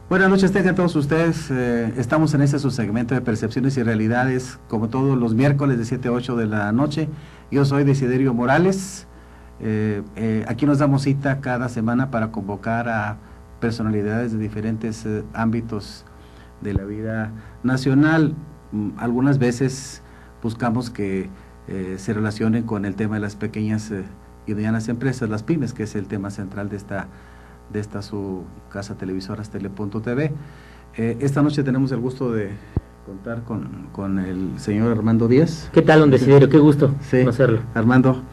Buenas noches, tengan todos ustedes. Estamos en este subsegmento de Percepciones y Realidades, como todos los miércoles de 7 a 8 de la noche. Yo soy Desiderio Morales. Aquí nos damos cita cada semana para convocar a personalidades de diferentes ámbitos de la vida nacional. Algunas veces buscamos que se relacionen con el tema de las pequeñas y medianas empresas, las pymes, que es el tema central de esta su casa televisora Tele.tv. Esta noche tenemos el gusto de contar con el señor Armando Díaz. ¿Qué tal, don Desiderio? Qué gusto conocerlo. Armando,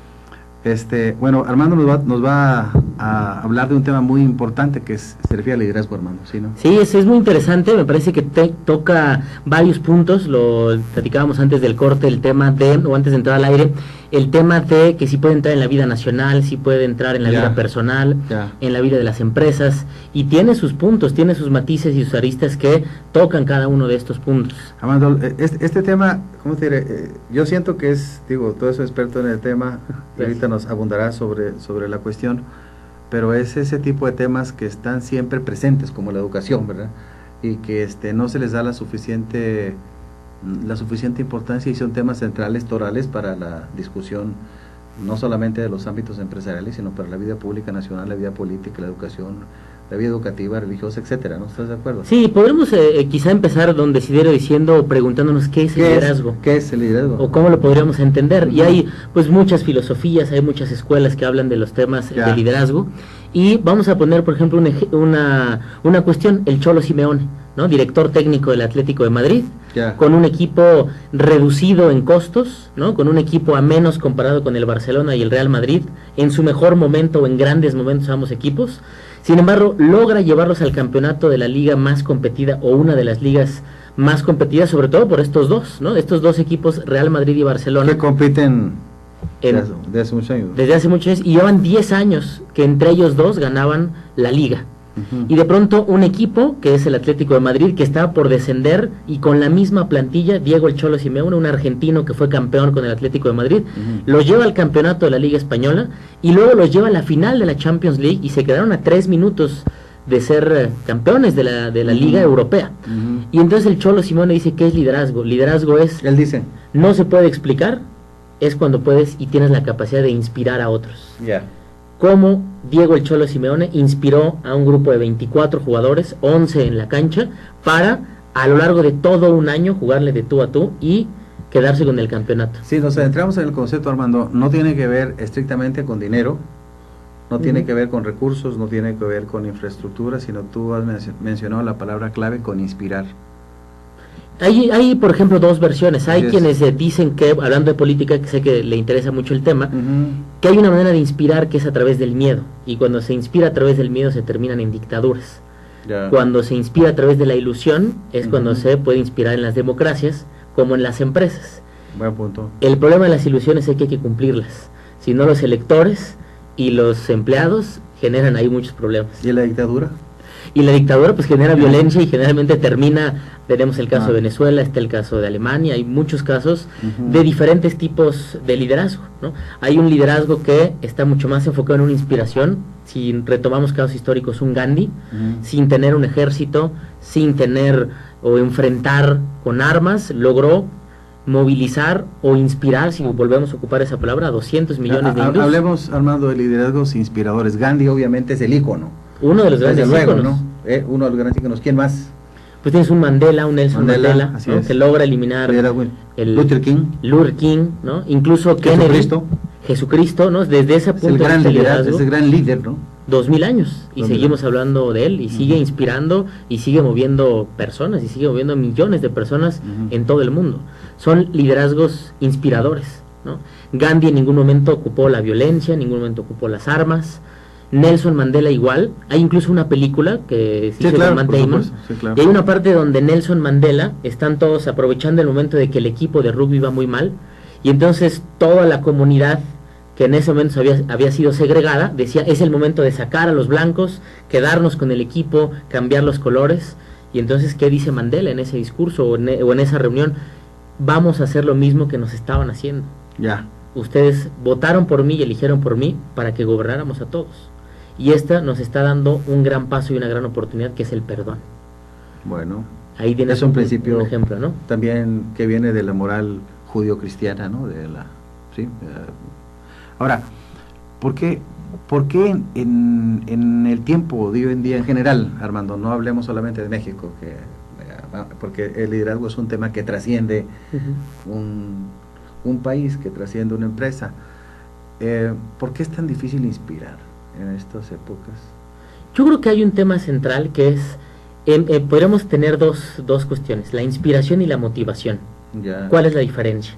bueno, Armando nos va a hablar de un tema muy importante que se refiere al liderazgo, Armando, ¿sí, no? Sí, es muy interesante, me parece que toca varios puntos. Lo platicábamos antes del corte, antes de entrar al aire, el tema de que sí puede entrar en la vida nacional, sí puede entrar en la vida personal, en la vida de las empresas, y tiene sus puntos, tiene sus matices y sus aristas que tocan cada uno de estos puntos. Armando, este tema, ¿cómo te diré? Yo siento que todo eso experto en el tema, y ahorita nos abundará sobre la cuestión, pero es ese tipo de temas que están siempre presentes, como la educación, ¿verdad? Y que no se les da la suficiente importancia, y son temas centrales, torales para la discusión, no solamente de los ámbitos empresariales, sino para la vida pública nacional, la vida política, la educación, la vida educativa, religiosa, etcétera, ¿no? ¿Estás de acuerdo? Sí, podremos quizá empezar, don Desiderio, preguntándonos qué es el liderazgo. ¿Qué es el liderazgo? O cómo lo podríamos entender. Y hay pues muchas filosofías, hay muchas escuelas que hablan de los temas de liderazgo. Y vamos a poner, por ejemplo, una cuestión, el Cholo Simeone, ¿no? Director técnico del Atlético de Madrid, con un equipo reducido en costos, ¿no? Con un equipo a menos comparado con el Barcelona y el Real Madrid, en su mejor momento o en grandes momentos ambos equipos. Sin embargo, logra llevarlos al campeonato de la liga más competida, o una de las ligas más competidas, sobre todo por estos dos, ¿no? Estos dos equipos, Real Madrid y Barcelona, que compiten desde hace muchos años. Desde hace muchos años, y llevan 10 años que entre ellos dos ganaban la liga. Y de pronto un equipo, que es el Atlético de Madrid, que estaba por descender, y con la misma plantilla, Diego el Cholo Simeone, un argentino que fue campeón con el Atlético de Madrid, los lleva al campeonato de la Liga Española, y luego los lleva a la final de la Champions League, y se quedaron a 3 minutos de ser campeones de la Liga Europea. Y entonces el Cholo Simeone dice, ¿qué es liderazgo? Liderazgo es... Él dice... No se puede explicar, es cuando puedes y tienes la capacidad de inspirar a otros. Cómo Diego el Cholo Simeone inspiró a un grupo de 24 jugadores, 11 en la cancha, para a lo largo de todo un año jugarle de tú a tú y quedarse con el campeonato. Sí, nos adentramos en el concepto, Armando. No tiene que ver estrictamente con dinero, no tiene que ver con recursos, no tiene que ver con infraestructura, sino tú has mencionado la palabra clave, con inspirar. Hay, por ejemplo, dos versiones. Hay quienes dicen que, hablando de política, que sé que le interesa mucho el tema, que hay una manera de inspirar que es a través del miedo, y cuando se inspira a través del miedo se terminan en dictaduras. Cuando se inspira a través de la ilusión es cuando se puede inspirar en las democracias, como en las empresas. Buen punto. El problema de las ilusiones es que hay que cumplirlas, si no los electores y los empleados generan ahí muchos problemas. ¿Y la dictadura? Y la dictadura pues genera violencia, y generalmente tenemos el caso de Venezuela, está el caso de Alemania, hay muchos casos de diferentes tipos de liderazgo, ¿no? Hay un liderazgo que está mucho más enfocado en una inspiración, si retomamos casos históricos, un Gandhi, sin tener un ejército, sin tener o enfrentar con armas, logró movilizar o inspirar, si volvemos a ocupar esa palabra, a 200 millones de hindúes. Hablemos, Armando, de liderazgos inspiradores. Gandhi obviamente es el ícono. Uno de los grandes íconos, ¿no? Uno de los grandes íconos. ¿Quién más? Pues tienes un Mandela, un Nelson Mandela, ¿no? Que logra eliminar el Luther King, ¿no? Incluso Kennedy, Jesucristo, ¿no? Desde ese punto de vista, es el gran líder, ¿no? 2000 años, y seguimos hablando de él, y sigue inspirando, y sigue moviendo personas, y sigue moviendo millones de personas en todo el mundo. Son liderazgos inspiradores, ¿no? Gandhi en ningún momento ocupó la violencia, en ningún momento ocupó las armas. Nelson Mandela igual. Hay incluso una película que se hizo con Matt Damon, y hay una parte donde Nelson Mandela están todos aprovechando el momento de que el equipo de rugby va muy mal, y entonces toda la comunidad que en ese momento había sido segregada decía, es el momento de sacar a los blancos, quedarnos con el equipo, cambiar los colores. Y entonces, ¿qué dice Mandela en ese discurso o en esa reunión? Vamos a hacer lo mismo que nos estaban haciendo. Ustedes votaron por mí y eligieron por mí para que gobernáramos a todos. Y esta nos está dando un gran paso y una gran oportunidad, que es el perdón. Bueno, Ahí tienes es un principio un ejemplo, ¿no? también que viene de la moral judío-cristiana, ¿no? ¿Sí? Ahora, ¿por qué en el tiempo de hoy en día en general, Armando, no hablemos solamente de México, porque el liderazgo es un tema que trasciende un país, que trasciende una empresa? ¿Por qué es tan difícil inspirar en estas épocas? Yo creo que hay un tema central que es, podríamos tener dos cuestiones, la inspiración y la motivación. Ya. ¿Cuál es la diferencia?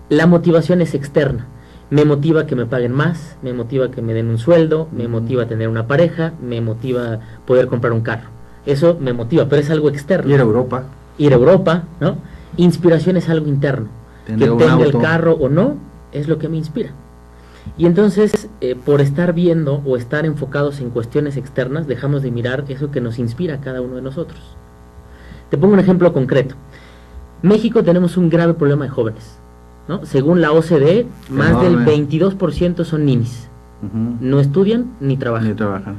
La motivación es externa. Me motiva que me paguen más, me motiva que me den un sueldo, me motiva tener una pareja, me motiva poder comprar un carro. Eso me motiva, pero es algo externo. Ir a Europa. Ir a Europa, ¿no? Inspiración es algo interno. Tener que tenga el carro o no, es lo que me inspira. Y entonces, por estar viendo o estar enfocados en cuestiones externas, dejamos de mirar eso que nos inspira a cada uno de nosotros. Te pongo un ejemplo concreto. México tenemos un grave problema de jóvenes, ¿no? Según la OCDE, más del 22% son ninis. No estudian ni trabajan.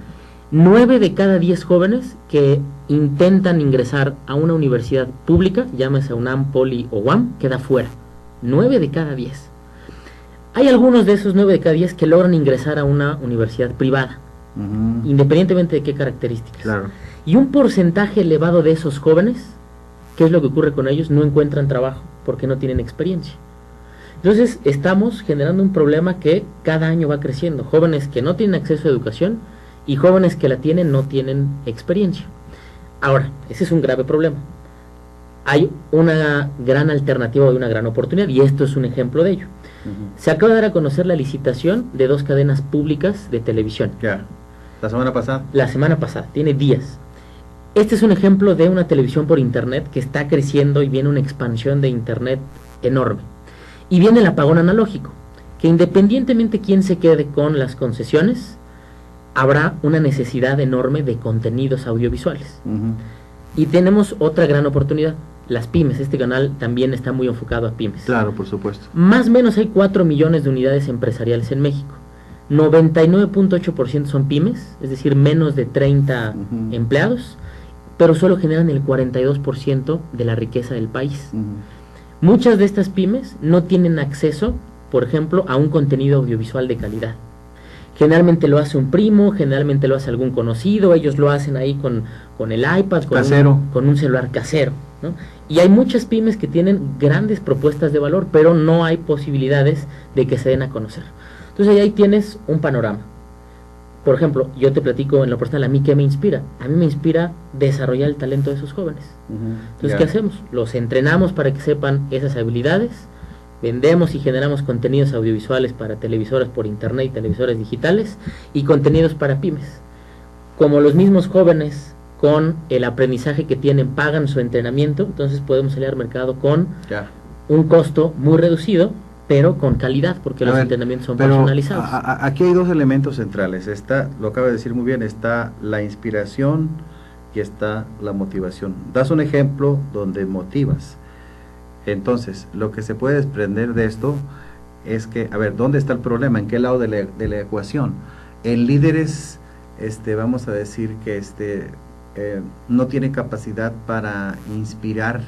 9 de cada 10 jóvenes que intentan ingresar a una universidad pública, llámese UNAM, Poli o UAM, queda fuera. 9 de cada 10. Hay algunos de esos 9 de cada 10 que logran ingresar a una universidad privada, independientemente de qué características. Claro. Y un porcentaje elevado de esos jóvenes, ¿qué es lo que ocurre con ellos? No encuentran trabajo porque no tienen experiencia. Entonces estamos generando un problema que cada año va creciendo. Jóvenes que no tienen acceso a educación y jóvenes que la tienen no tienen experiencia. Ahora, ese es un grave problema. Hay una gran alternativa y una gran oportunidad, y esto es un ejemplo de ello. Se acaba de dar a conocer la licitación de 2 cadenas públicas de televisión. Ya, la semana pasada. La semana pasada, tiene días. Este es un ejemplo de una televisión por internet que está creciendo y viene una expansión de internet enorme. Y viene el apagón analógico, que independientemente quién se quede con las concesiones, habrá una necesidad enorme de contenidos audiovisuales. Y tenemos otra gran oportunidad, las pymes. Este canal también está muy enfocado a pymes. Claro, por supuesto. Más o menos hay 4 millones de unidades empresariales en México. 99.8% son pymes, es decir, menos de 30 empleados, pero solo generan el 42% de la riqueza del país. Muchas de estas pymes no tienen acceso, por ejemplo, a un contenido audiovisual de calidad. Generalmente lo hace un primo, generalmente lo hace algún conocido, ellos lo hacen ahí con el iPad, con un celular casero, ¿no? Y hay muchas pymes que tienen grandes propuestas de valor, pero no hay posibilidades de que se den a conocer. Entonces ahí tienes un panorama. Por ejemplo, yo te platico en lo personal, a mí ¿qué me inspira? A mí me inspira desarrollar el talento de esos jóvenes. Entonces, ¿qué hacemos? Los entrenamos para que sepan esas habilidades, vendemos y generamos contenidos audiovisuales para televisoras por internet y televisores digitales y contenidos para pymes. Como los mismos jóvenes con el aprendizaje que tienen pagan su entrenamiento, entonces podemos salir al mercado con un costo muy reducido, pero con calidad, porque los entrenamientos son personalizados. Aquí hay 2 elementos centrales. Lo acaba de decir muy bien, está la inspiración y está la motivación. Das un ejemplo donde motivas. Entonces, lo que se puede desprender de esto es que, a ver, ¿dónde está el problema? ¿En qué lado de la ecuación? En líderes, vamos a decir que no tiene capacidad para inspirar,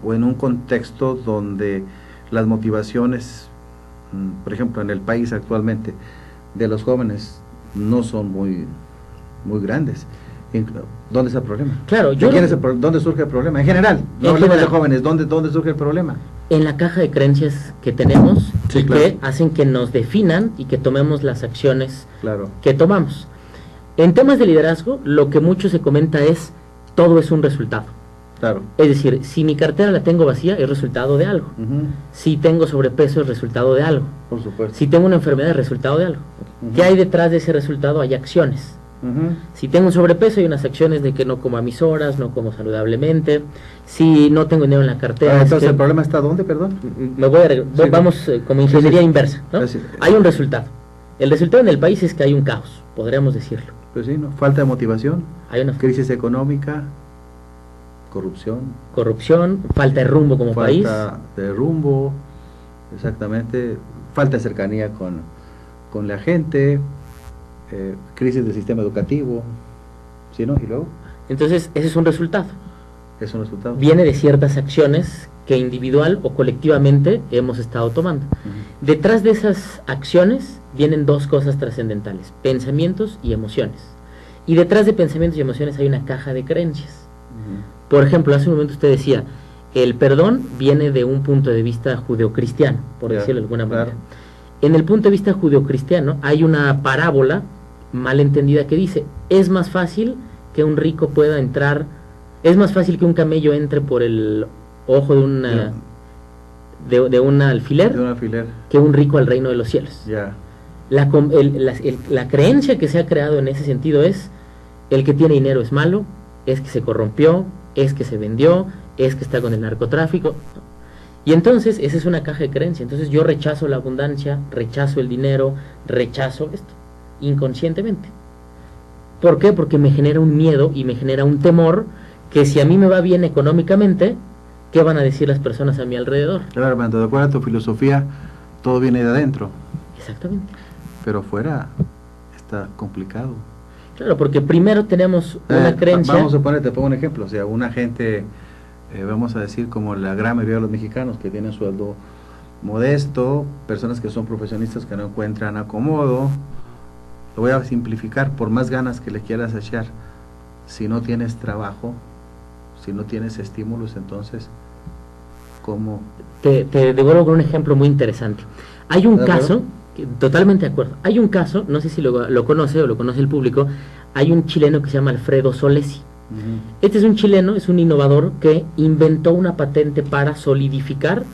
o en un contexto donde las motivaciones, por ejemplo, en el país actualmente, de los jóvenes no son muy grandes. ¿Dónde está el problema? Claro, ¿Dónde surge el problema? En general, no hablemos de jóvenes, ¿dónde surge el problema? En la caja de creencias que tenemos, que hacen que nos definan y que tomemos las acciones que tomamos. En temas de liderazgo, lo que mucho se comenta es, todo es un resultado. Claro. Es decir, si mi cartera la tengo vacía, es resultado de algo. Si tengo sobrepeso, es resultado de algo. Por supuesto. Si tengo una enfermedad, es resultado de algo. ¿Qué hay detrás de ese resultado? Hay acciones. Si tengo un sobrepeso, hay unas acciones de que no como a mis horas, no como saludablemente. Si no tengo dinero en la cartera... entonces, ¿el problema está dónde, perdón? Vamos como ingeniería inversa, ¿no? Hay un resultado. El resultado en el país es que hay un caos, podríamos decirlo. Pues sí, ¿no? Falta de motivación, hay una crisis económica, corrupción, falta de rumbo como país. Falta de rumbo, exactamente, falta de cercanía con la gente, crisis del sistema educativo, ¿sí, no? ¿Y luego? Entonces, ese es un resultado. Es un resultado. Viene de ciertas acciones que individual o colectivamente hemos estado tomando. Detrás de esas acciones vienen dos cosas trascendentales: pensamientos y emociones. Y detrás de pensamientos y emociones hay una caja de creencias. Por ejemplo, hace un momento usted decía, el perdón viene de un punto de vista judeocristiano, por decirlo de alguna manera. En el punto de vista judeocristiano hay una parábola malentendida que dice, es más fácil que un rico pueda entrar, es más fácil que un camello entre por el ojo de una de un alfiler, que un rico al reino de los cielos. La creencia que se ha creado en ese sentido es, el que tiene dinero es malo, es que se corrompió, es que se vendió, es que está con el narcotráfico. Y entonces esa es una caja de creencia. Entonces yo rechazo la abundancia, rechazo el dinero, rechazo esto, inconscientemente. ¿Por qué? Porque me genera un miedo y me genera un temor que si a mí me va bien económicamente, ¿qué van a decir las personas a mi alrededor? Claro, hermano, de acuerdo a tu filosofía, todo viene de adentro. Exactamente. Pero fuera está complicado. Claro, porque primero tenemos una creencia... Vamos a poner, te pongo un ejemplo, o sea, una gente, vamos a decir como la gran mayoría de los mexicanos que tienen sueldo modesto, personas que son profesionistas que no encuentran acomodo, lo voy a simplificar, por más ganas que le quieras echar, si no tienes trabajo, si no tienes estímulos, entonces, ¿cómo? Te devuelvo con un ejemplo muy interesante. Hay un caso... Totalmente de acuerdo. Hay un caso, no sé si lo conoce o lo conoce el público, hay un chileno que se llama Alfredo Solesi. Este es un chileno, es un innovador que inventó una patente para solidificar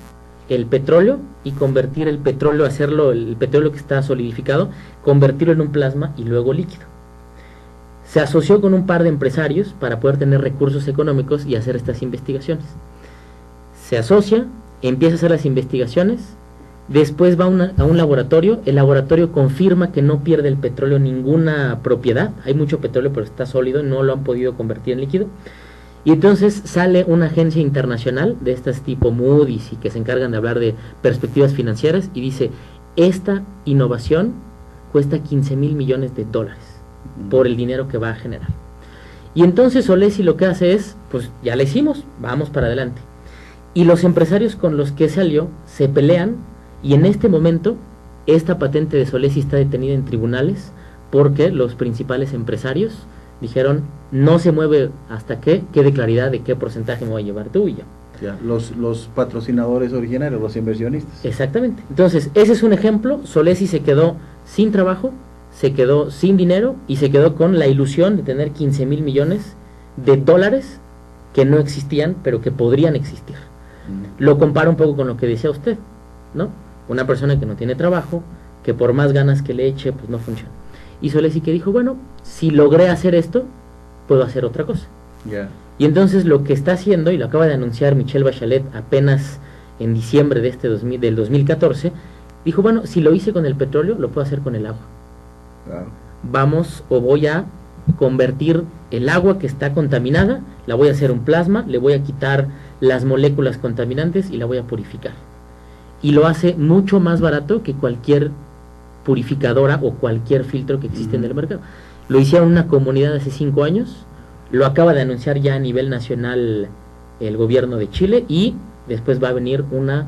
el petróleo y convertir el petróleo, el petróleo que está solidificado, convertirlo en un plasma y luego líquido. Se asoció con un par de empresarios para poder tener recursos económicos y hacer estas investigaciones. Se asocia, empieza a hacer las investigaciones. Después va a un laboratorio, el laboratorio confirma que no pierde el petróleo ninguna propiedad, hay mucho petróleo pero está sólido, no lo han podido convertir en líquido, y entonces sale una agencia internacional de estas tipo Moody's y que se encargan de hablar de perspectivas financieras y dice, esta innovación cuesta 15,000 millones de dólares por el dinero que va a generar. Y entonces Solesi lo que hace es, pues ya la hicimos, vamos para adelante. Y los empresarios con los que salió se pelean. Y en este momento, esta patente de Solesi está detenida en tribunales porque los principales empresarios dijeron, no se mueve hasta que quede claridad de qué porcentaje me voy a llevar tú y yo. Ya, los patrocinadores originarios, los inversionistas. Exactamente. Entonces, ese es un ejemplo. Solesi se quedó sin trabajo, se quedó sin dinero y se quedó con la ilusión de tener 15,000 millones de dólares que no existían, pero que podrían existir. Lo comparo un poco con lo que decía usted, ¿no? Una persona que no tiene trabajo, que por más ganas que le eche, pues no funciona. Y Solesi que dijo, bueno, si logré hacer esto, puedo hacer otra cosa. Y entonces lo que está haciendo, y lo acaba de anunciar Michelle Bachelet apenas en diciembre de del 2014, dijo, bueno, si lo hice con el petróleo, lo puedo hacer con el agua. Voy a convertir el agua que está contaminada, la voy a hacer un plasma, le voy a quitar las moléculas contaminantes y la voy a purificar. Y lo hace mucho más barato que cualquier purificadora o cualquier filtro que existe en el mercado. Lo hicieron una comunidad hace 5 años, lo acaba de anunciar ya a nivel nacional el gobierno de Chile y después va a venir una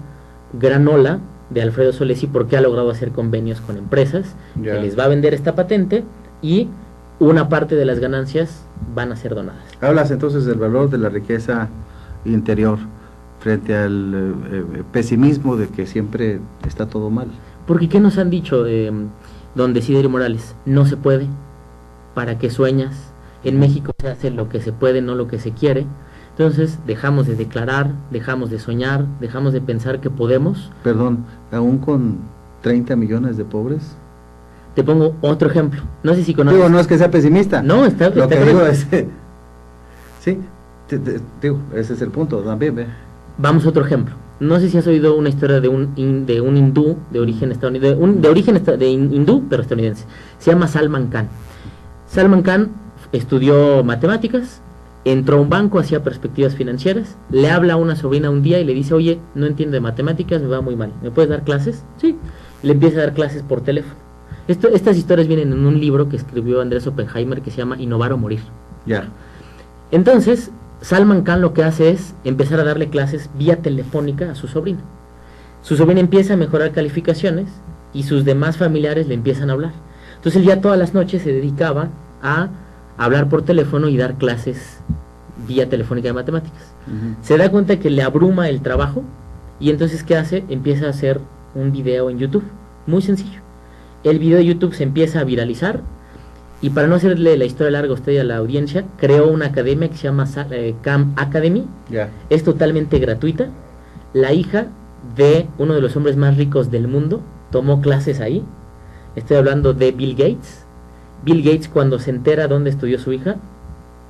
gran ola de Alfredo Solesi porque ha logrado hacer convenios con empresas que les va a vender esta patente y una parte de las ganancias van a ser donadas. Hablas entonces del valor de la riqueza interior frente al pesimismo de que siempre está todo mal. Porque ¿qué nos han dicho don Desiderio Morales? No se puede, ¿para qué sueñas? En México se hace lo que se puede, no lo que se quiere. Entonces dejamos de declarar, dejamos de soñar, dejamos de pensar que podemos. Perdón, aún con 30 millones de pobres. Te pongo otro ejemplo, no sé si conoces. Digo, no es que sea pesimista. No, está lo que digo es, sí, digo, ese es el punto también, ¿ve? Vamos a otro ejemplo. No sé si has oído una historia de un hindú de origen estadounidense, hindú pero estadounidense. Se llama Salman Khan. Salman Khan estudió matemáticas, entró a un banco, hacía perspectivas financieras, le habla a una sobrina un día y le dice, oye, no entiendo de matemáticas, me va muy mal, ¿me puedes dar clases? Sí. Le empieza a dar clases por teléfono. Estas historias vienen en un libro que escribió Andrés Oppenheimer que se llama Innovar o Morir. Entonces, Salman Khan lo que hace es empezar a darle clases vía telefónica a su sobrina. Su sobrina empieza a mejorar calificaciones y sus demás familiares le empiezan a hablar. Entonces él ya todas las noches se dedicaba a hablar por teléfono y dar clases vía telefónica de matemáticas. Se da cuenta que le abruma el trabajo y entonces ¿qué hace? Empieza a hacer un video en YouTube, muy sencillo. El video de YouTube se empieza a viralizar y para no hacerle la historia larga a usted y a la audiencia, creó una academia que se llama Khan Academy. Es totalmente gratuita. La hija de uno de los hombres más ricos del mundo tomó clases ahí. Estoy hablando de Bill Gates. Bill Gates, cuando se entera dónde estudió su hija,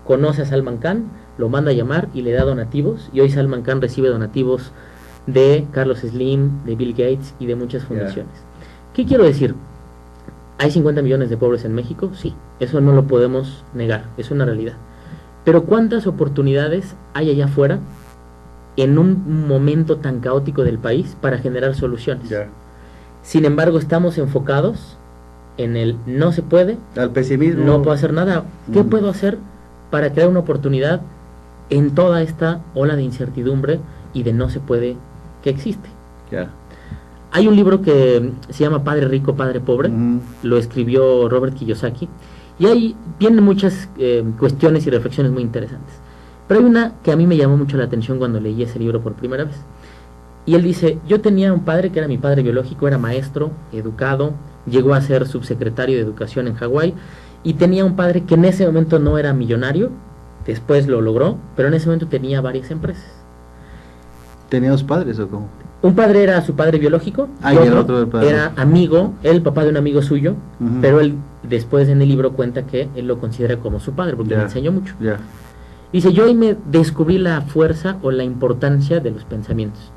conoce a Salman Khan, lo manda a llamar y le da donativos, y hoy Salman Khan recibe donativos de Carlos Slim, de Bill Gates y de muchas fundaciones. ¿Qué quiero decir? ¿Hay 50 millones de pobres en México? Sí, eso no lo podemos negar, es una realidad. Pero ¿cuántas oportunidades hay allá afuera en un momento tan caótico del país para generar soluciones? Sin embargo, estamos enfocados en el no se puede, al pesimismo, no puedo hacer nada. ¿Qué puedo hacer para crear una oportunidad en toda esta ola de incertidumbre y de no se puede que existe? Hay un libro que se llama Padre Rico, Padre Pobre, lo escribió Robert Kiyosaki, y ahí vienen muchas cuestiones y reflexiones muy interesantes. Pero hay una que a mí me llamó mucho la atención cuando leí ese libro por primera vez. Y él dice, yo tenía un padre que era mi padre biológico, era maestro, educado, llegó a ser subsecretario de Educación en Hawái, y tenía un padre que en ese momento no era millonario, después lo logró, pero en ese momento tenía varias empresas. ¿Tenía dos padres o cómo? Un padre era su padre biológico, y el otro era amigo, el papá de un amigo suyo, pero él después en el libro cuenta que él lo considera como su padre, porque le enseñó mucho. Dice, yo ahí me descubrí la fuerza o la importancia de los pensamientos.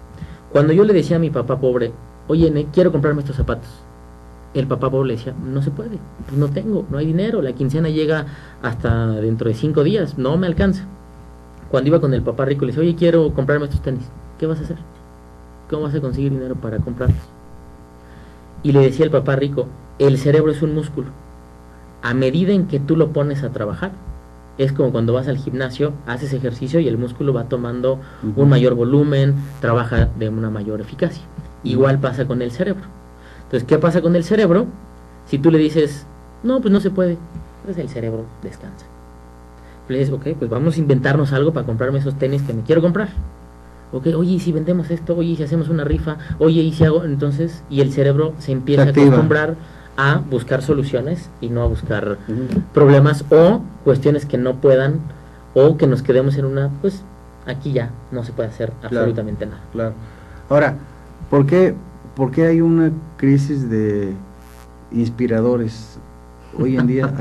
Cuando yo le decía a mi papá pobre, oye, quiero comprarme estos zapatos, el papá pobre le decía, no se puede, pues no tengo, no hay dinero, la quincena llega hasta dentro de 5 días, no me alcanza. Cuando iba con el papá rico le decía, oye, quiero comprarme estos tenis, ¿qué vas a hacer? ¿Cómo vas a conseguir dinero para comprarlos? Y le decía el papá rico, el cerebro es un músculo, a medida en que tú lo pones a trabajar, es como cuando vas al gimnasio, haces ejercicio y el músculo va tomando un mayor volumen, trabaja de una mayor eficacia. Igual pasa con el cerebro. Entonces, ¿qué pasa con el cerebro? Si tú le dices, no, pues no se puede, pues el cerebro descansa. Le dices, ok, pues vamos a inventarnos algo para comprarme esos tenis que me quiero comprar. Ok, oye, ¿y si vendemos esto? Oye, ¿y si hacemos una rifa? Oye, ¿y si hago? Entonces, y el cerebro se empieza a acostumbrar a buscar soluciones y no a buscar problemas o cuestiones que no puedan, o que nos quedemos en una, pues aquí ya no se puede hacer absolutamente nada. Claro. Ahora, ¿por qué hay una crisis de inspiradores hoy en día?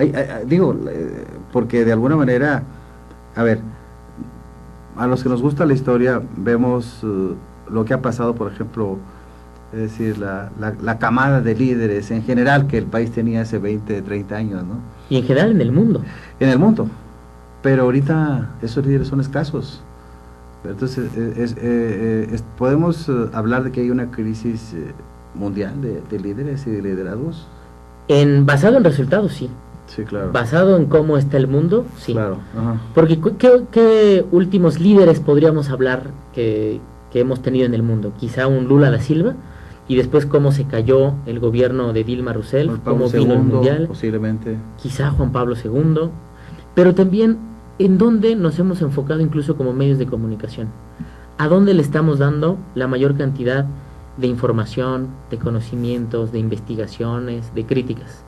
Porque de alguna manera, a ver, a los que nos gusta la historia, vemos lo que ha pasado, por ejemplo, es decir, la camada de líderes en general que el país tenía hace 20, 30 años, ¿no? Y en general en el mundo. En el mundo. Pero ahorita esos líderes son escasos. Entonces, ¿podemos hablar de que hay una crisis mundial de líderes y de liderazgos? Basado en resultados, sí. Sí, claro. Basado en cómo está el mundo, sí. Claro. Porque ¿qué últimos líderes podríamos hablar que hemos tenido en el mundo? Quizá un Lula da Silva, y después cómo se cayó el gobierno de Dilma Rousseff, cómo vino el mundial, posiblemente. Quizá Juan Pablo II, pero también en dónde nos hemos enfocado incluso como medios de comunicación, a dónde le estamos dando la mayor cantidad de información, de conocimientos, de investigaciones, de críticas.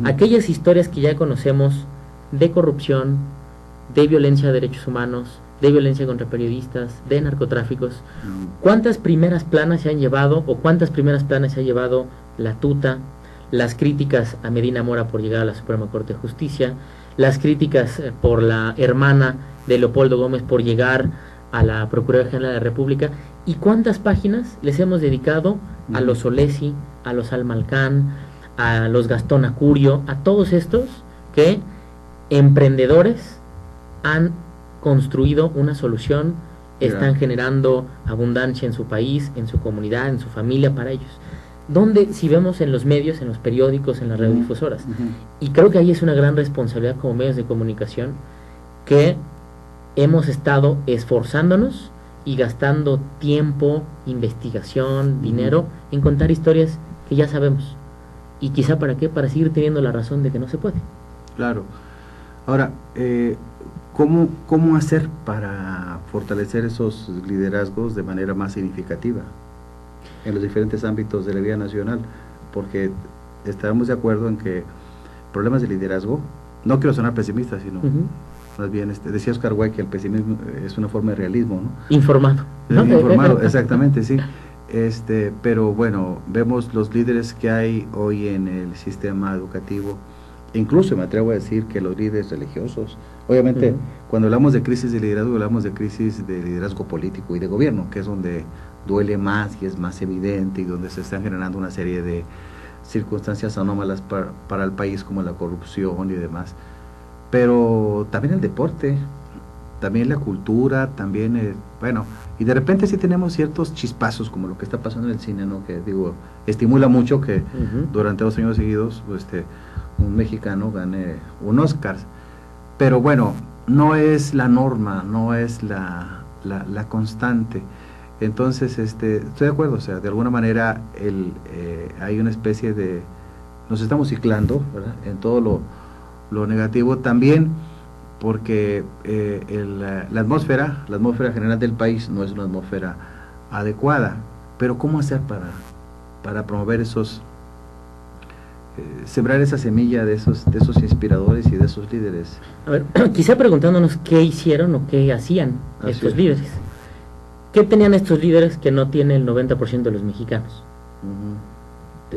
Aquellas historias que ya conocemos de corrupción, de violencia a derechos humanos, de violencia contra periodistas, de narcotráficos, ¿cuántas primeras planas se han llevado, o cuántas primeras planas se ha llevado la tuta, las críticas a Medina Mora por llegar a la Suprema Corte de Justicia, las críticas por la hermana de Leopoldo Gómez por llegar a la Procuraduría General de la República, y cuántas páginas les hemos dedicado a los Solesi, a los Almalcán, a los Gastón Acurio, a todos estos que emprendedores han construido una solución, están generando abundancia en su país, en su comunidad, en su familia, para ellos. Donde, si vemos en los medios, en los periódicos, en las radiodifusoras, y creo que ahí es una gran responsabilidad como medios de comunicación, que hemos estado esforzándonos y gastando tiempo, investigación, dinero en contar historias que ya sabemos. Y quizá ¿para qué? Para seguir teniendo la razón de que no se puede. Claro. Ahora, ¿cómo hacer para fortalecer esos liderazgos de manera más significativa en los diferentes ámbitos de la vida nacional? Porque estábamos de acuerdo en que problemas de liderazgo, no quiero sonar pesimista, sino más bien, decía Oscar Wilde que el pesimismo es una forma de realismo, ¿no? Informado. ¿No? Informado, exactamente, sí. Pero bueno, vemos los líderes que hay hoy en el sistema educativo, incluso me atrevo a decir que los líderes religiosos, obviamente cuando hablamos de crisis de liderazgo, hablamos de crisis de liderazgo político y de gobierno, que es donde duele más y es más evidente y donde se están generando una serie de circunstancias anómalas para el país, como la corrupción y demás. Pero también el deporte, también la cultura, también, bueno, y de repente sí tenemos ciertos chispazos, como lo que está pasando en el cine, ¿no? Que digo, estimula mucho que durante 2 años seguidos un mexicano gane un Oscar, pero bueno, no es la norma, no es la constante. Entonces, estoy de acuerdo, o sea, de alguna manera hay una especie de, nos estamos ciclando, ¿verdad?, en todo lo negativo también, porque la atmósfera general del país no es una atmósfera adecuada. Pero ¿cómo hacer para promover sembrar esa semilla de esos inspiradores y de esos líderes? A ver, quizá preguntándonos qué hicieron o qué hacían estos líderes. ¿Qué tenían estos líderes que no tiene el 90% de los mexicanos?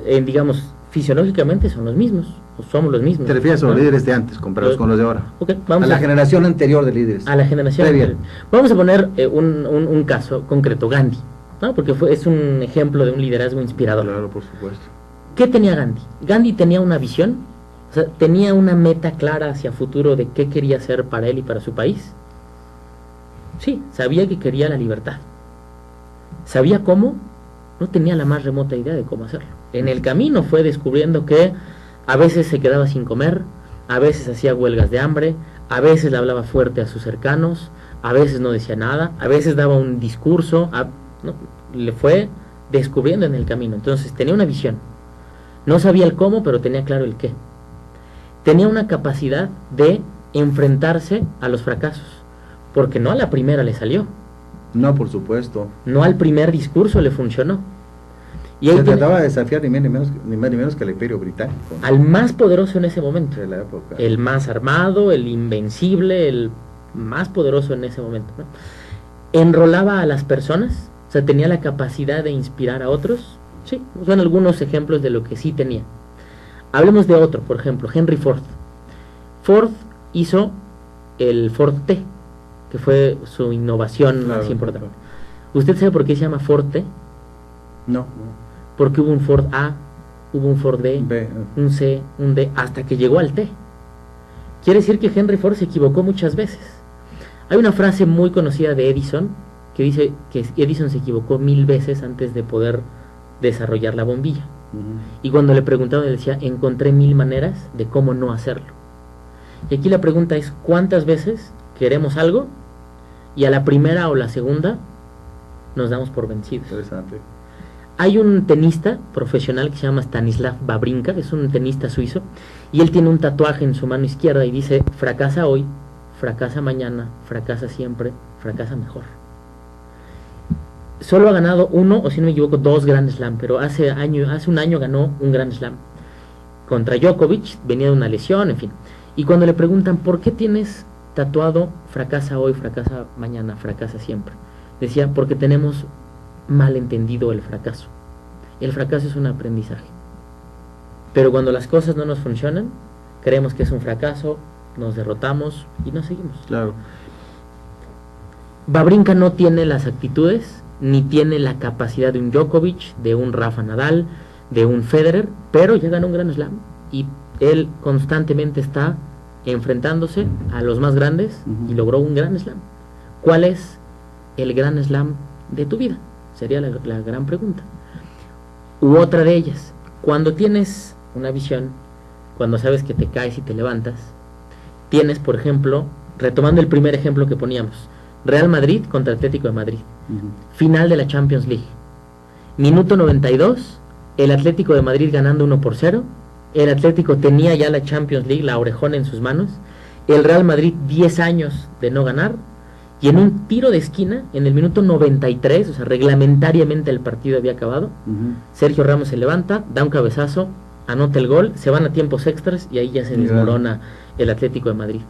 Digamos, fisiológicamente son los mismos, o somos los mismos. ¿Te refieres a los líderes de antes, comparados con los de ahora? Okay, a la generación anterior de líderes. A la generación anterior. Vamos a poner un caso concreto, Gandhi, ¿no? Porque es un ejemplo de un liderazgo inspirador. Claro, por supuesto. ¿Qué tenía Gandhi? Gandhi tenía una visión, o sea, tenía una meta clara hacia futuro de qué quería hacer para él y para su país. Sí, sabía que quería la libertad. ¿Sabía cómo? No tenía la más remota idea de cómo hacerlo. En el camino fue descubriendo que a veces se quedaba sin comer, a veces hacía huelgas de hambre, a veces le hablaba fuerte a sus cercanos, a veces no decía nada, a veces daba un discurso, ¿no? Le fue descubriendo en el camino. Entonces tenía una visión. No sabía el cómo, pero tenía claro el qué. Tenía una capacidad de enfrentarse a los fracasos, porque no a la primera le salió. No, por supuesto. No al primer discurso le funcionó. Y se trataba de desafiar ni más ni menos que al Imperio Británico, ¿no? Al más poderoso en ese momento. De la época. El más armado, el invencible, el más poderoso en ese momento, ¿no? Enrolaba a las personas, o sea, tenía la capacidad de inspirar a otros. Sí, son algunos ejemplos de lo que sí tenía. Hablemos de otro, por ejemplo, Henry Ford. Ford hizo el Ford T, que fue su innovación más importante. ¿Usted sabe por qué se llama Ford T? No. Porque hubo un Ford A, hubo un Ford B, un C, un D, hasta que llegó al T. Quiere decir que Henry Ford se equivocó muchas veces. Hay una frase muy conocida de Edison que dice que Edison se equivocó 1000 veces antes de poder desarrollar la bombilla. Y cuando le preguntaban, él decía, encontré 1000 maneras de cómo no hacerlo. Y aquí la pregunta es, ¿cuántas veces queremos algo y a la primera o la segunda nos damos por vencidos? Interesante. Hay un tenista profesional que se llama Stanislav Wawrinka, es un tenista suizo, y él tiene un tatuaje en su mano izquierda y dice, fracasa hoy, fracasa mañana, fracasa siempre, fracasa mejor. Solo ha ganado uno, o si no me equivoco, 2 Grand Slam, pero hace un año ganó un Grand Slam contra Djokovic, venía de una lesión, en fin. Y cuando le preguntan, ¿por qué tienes tatuado fracasa hoy, fracasa mañana, fracasa siempre? Decía, porque tenemos mal entendido el fracaso. El fracaso es un aprendizaje. Pero cuando las cosas no nos funcionan, creemos que es un fracaso, nos derrotamos y no seguimos. Claro. Wawrinka no tiene las actitudes, ni tiene la capacidad de un Djokovic, de un Rafa Nadal, de un Federer, pero ya ganó un Grand Slam y él constantemente está enfrentándose a los más grandes y logró un Grand Slam. ¿Cuál es el Grand Slam de tu vida? Sería la gran pregunta. U otra de ellas, cuando tienes una visión, cuando sabes que te caes y te levantas, tienes, por ejemplo, retomando el primer ejemplo que poníamos, Real Madrid contra Atlético de Madrid, final de la Champions League, minuto 92, el Atlético de Madrid ganando 1-0, el Atlético tenía ya la Champions League, la orejona en sus manos, el Real Madrid 10 años de no ganar, y en un tiro de esquina, en el minuto 93, o sea, reglamentariamente el partido había acabado, Sergio Ramos se levanta, da un cabezazo, anota el gol, se van a tiempos extras y ahí ya se desmorona el Atlético de Madrid.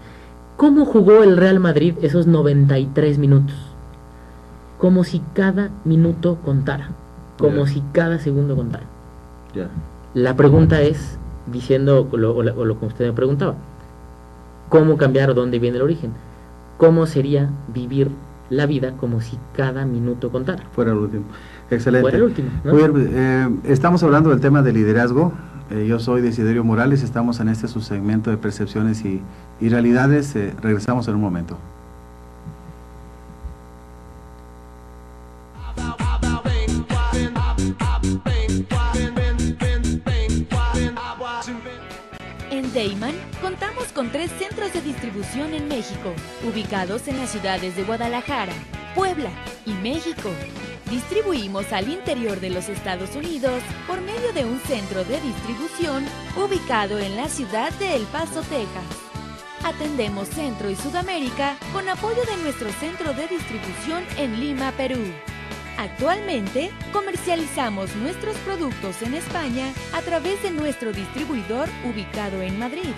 ¿Cómo jugó el Real Madrid esos 93 minutos? Como si cada minuto contara, como si cada segundo contara. La pregunta es, diciendo lo que usted me preguntaba, ¿cómo cambiar o dónde viene el origen? ¿Cómo sería vivir la vida como si cada minuto contara? Fuera el último. Excelente. Fuera el último, ¿no? Muy bien, estamos hablando del tema de liderazgo. Yo soy Desiderio Morales, estamos en este subsegmento de percepciones y realidades. Regresamos en un momento. En Deiman contamos con 3 centros de distribución en México, ubicados en las ciudades de Guadalajara, Puebla y México. Distribuimos al interior de los Estados Unidos por medio de un centro de distribución ubicado en la ciudad de El Paso, Texas. Atendemos Centro y Sudamérica con apoyo de nuestro centro de distribución en Lima, Perú. Actualmente, comercializamos nuestros productos en España a través de nuestro distribuidor ubicado en Madrid,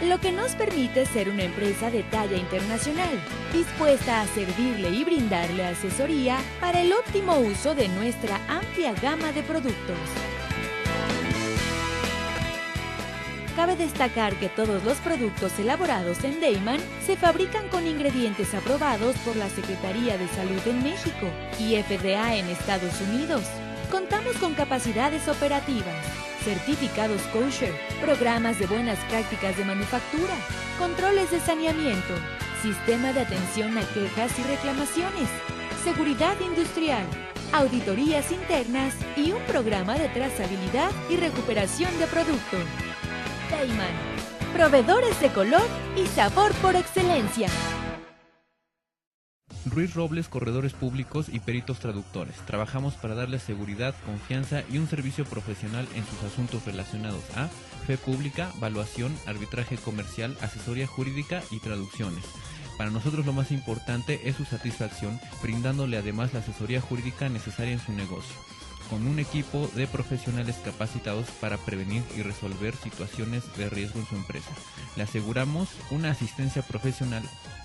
lo que nos permite ser una empresa de talla internacional, dispuesta a servirle y brindarle asesoría para el óptimo uso de nuestra amplia gama de productos. Cabe destacar que todos los productos elaborados en Deiman se fabrican con ingredientes aprobados por la Secretaría de Salud en México y FDA en Estados Unidos. Contamos con capacidades operativas, certificados kosher, programas de buenas prácticas de manufactura, controles de saneamiento, sistema de atención a quejas y reclamaciones, seguridad industrial, auditorías internas y un programa de trazabilidad y recuperación de producto. Deiman, proveedores de color y sabor por excelencia. Ruiz Robles, corredores públicos y peritos traductores. Trabajamos para darles seguridad, confianza y un servicio profesional en sus asuntos relacionados a fe pública, valuación, arbitraje comercial, asesoría jurídica y traducciones. Para nosotros lo más importante es su satisfacción, brindándole además la asesoría jurídica necesaria en su negocio, con un equipo de profesionales capacitados para prevenir y resolver situaciones de riesgo en su empresa. Le aseguramos una asistencia profesional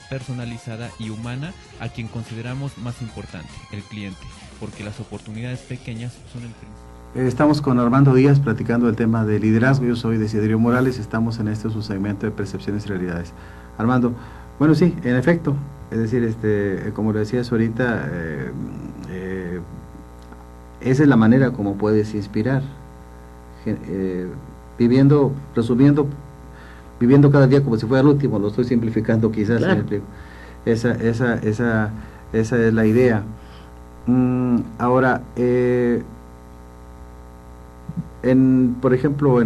personalizada y humana a quien consideramos más importante, el cliente, porque las oportunidades pequeñas son el principio. Estamos con Armando Díaz platicando el tema de liderazgo. Yo soy Desiderio Morales, estamos en este subsegmento de percepciones y realidades. Armando, bueno, sí, en efecto, es decir, como lo decías ahorita, esa es la manera como puedes inspirar, resumiendo, viviendo cada día como si fuera el último. Lo estoy simplificando quizás. Claro. Esa es la idea. Ahora, por ejemplo,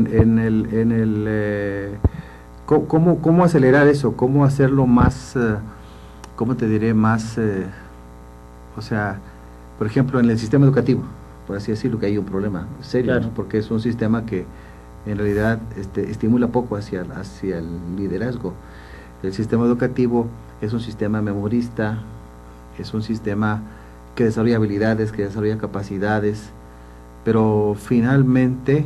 ¿cómo acelerar eso? ¿Cómo hacerlo más, cómo te diré, más, o sea, por ejemplo, en el sistema educativo, por así decirlo, que hay un problema serio, claro, ¿no? Porque es un sistema que en realidad estimula poco hacia el liderazgo. El sistema educativo es un sistema memorista, es un sistema que desarrolla habilidades, que desarrolla capacidades, pero finalmente,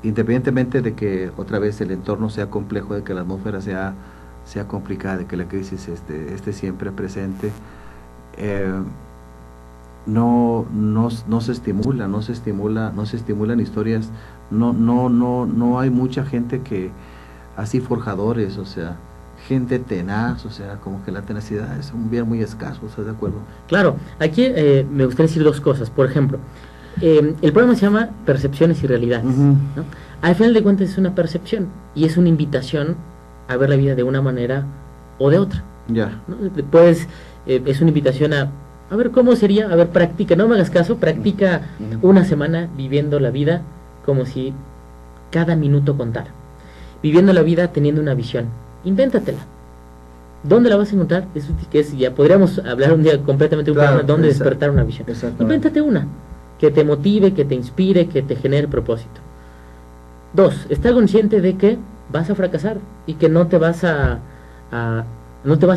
independientemente de que otra vez el entorno sea complejo, de que la atmósfera sea complicada, de que la crisis esté siempre presente, no se estimulan historias, no hay mucha gente que, así forjadores, o sea, gente tenaz, o sea, como que la tenacidad es un bien muy escaso, ¿estás de acuerdo? Claro, aquí me gustaría decir 2 cosas. Por ejemplo, el programa se llama Percepciones y Realidades, ¿no? Al final de cuentas es una percepción y es una invitación a ver la vida de una manera o de otra, Ya. ¿no? Pues es una invitación a ver cómo sería, a ver, practica, no me hagas caso, practica una semana viviendo la vida como si cada minuto contara, viviendo la vida teniendo una visión, invéntatela, ¿Dónde la vas a encontrar? Ya podríamos hablar un día completamente de un programa, dónde despertar una visión. Invéntate una que te motive, que te inspire, que te genere propósito. 2, está consciente de que vas a fracasar y que no te vas a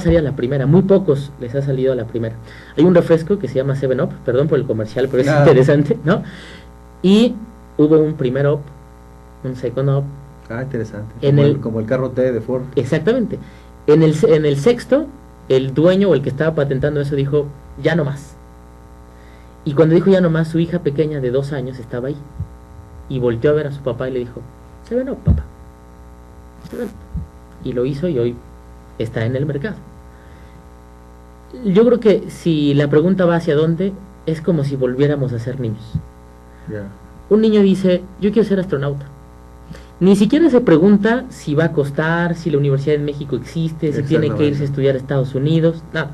salir a la primera. Muy pocos les ha salido a la primera. Hay un refresco que se llama 7-Up, perdón por el comercial, pero es interesante, ¿no? Y hubo un primer up, un second up. Interesante. Como el carro T de Ford. Exactamente. En el sexto, el dueño o el que estaba patentando eso dijo, ya no más. Y cuando dijo ya no más, su hija pequeña de 2 años estaba ahí. Y volteó a ver a su papá y le dijo, 7-Up, papá. 7-Up. Y lo hizo y hoy está en el mercado. Yo creo que si la pregunta va hacia dónde, es como si volviéramos a ser niños. Un niño dice, yo quiero ser astronauta. Ni siquiera se pregunta si va a costar, si la Universidad de México existe, si tiene que irse a estudiar a Estados Unidos, nada.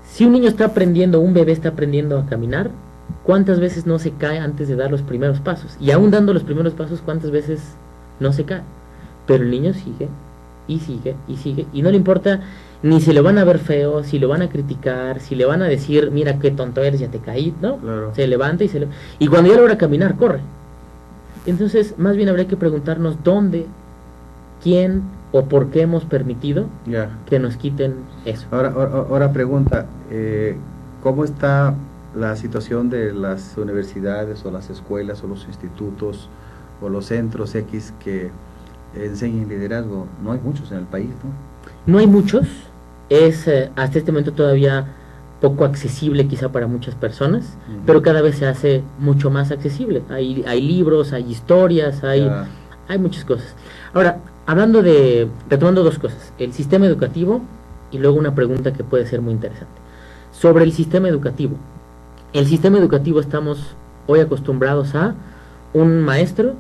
Si un niño está aprendiendo, un bebé está aprendiendo a caminar, ¿cuántas veces no se cae antes de dar los primeros pasos? Y aún dando los primeros pasos, ¿cuántas veces no se cae? Pero el niño sigue, y sigue, y sigue, y no le importa ni si lo van a ver feo, si lo van a criticar, si le van a decir, mira qué tonto eres, ya te caí, ¿no? Claro. Se levanta y cuando ya logra caminar, corre. Entonces, más bien habría que preguntarnos dónde, quién o por qué hemos permitido que nos quiten eso. Ahora pregunta, ¿cómo está la situación de las universidades o las escuelas o los institutos o los centros X que enseñan liderazgo? No hay muchos en el país, ¿no? No hay muchos, es hasta este momento todavía poco accesible quizá para muchas personas, pero cada vez se hace mucho más accesible. Hay libros, hay historias, hay muchas cosas. Ahora, retomando 2 cosas, el sistema educativo y luego una pregunta que puede ser muy interesante. Sobre el sistema educativo. El sistema educativo estamos hoy acostumbrados a un maestro